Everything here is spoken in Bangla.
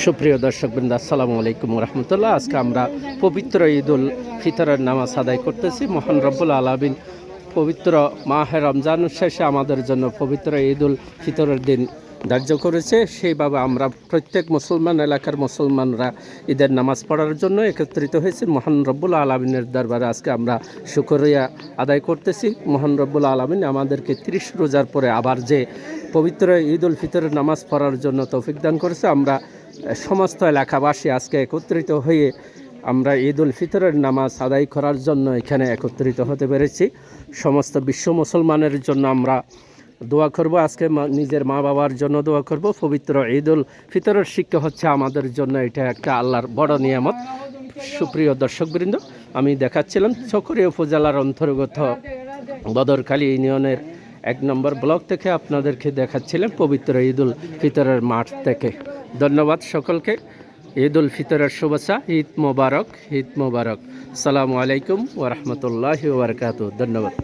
সুপ্রিয় দর্শকবৃন্দ, আসসালামু আলাইকুম রহমতুল্লাহ। আজকে আমরা পবিত্র ঈদ উল ফিতরের নামাজ আদায় করতেছি। মহান রব্বুল আলামিন পবিত্র মাহে রমজান শেষে আমাদের জন্য পবিত্র ঈদ উল ফিতরের দিন ধার্য করেছে। সেইভাবে আমরা প্রত্যেক মুসলমান এলাকার মুসলমানরা ঈদের নামাজ পড়ার জন্য একত্রিত হয়েছি মহান রব্বুল আলামিনের দরবারে। আজকে আমরা শুকরিয়া আদায় করতেছি। মহান রব্বুল আলামিন আমাদেরকে 30 রোজার পরে আবার যে পবিত্র ঈদ উল ফিতরের নামাজ পড়ার জন্য তৌফিক দান করেছে। আমরা সমস্ত এলাকাবাসী আজকে একত্রিত হয়ে আমরা ঈদ উল ফিতরের নামাজ আদায় করার জন্য এখানে একত্রিত হতে পেরেছি। সমস্ত বিশ্ব মুসলমানের জন্য আমরা দোয়া করব। আজকে নিজের মা বাবার জন্য দোয়া করব। পবিত্র ঈদ উল ফিতরের শিক্ষা হচ্ছে আমাদের জন্য এটা একটা আল্লাহর বড় নিয়ামত। সুপ্রিয় দর্শকবৃন্দ, আমি দেখাচ্ছিলাম চকরিয়া উপজেলার অন্তর্গত বদরখালী ইউনিয়নের 1 নম্বর ব্লক থেকে আপনাদেরকে দেখাচ্ছিলাম পবিত্র ঈদ উল ফিতরের মাঠ থেকে। ধন্যবাদ সকলকে। ঈদ উল ফিতরের শুভেচ্ছা। ঈদ মোবারক, ঈদ মোবারক। আসসালামু আলাইকুম ওয়া রাহমাতুল্লাহি ওয়া বারাকাতুহু। ধন্যবাদ।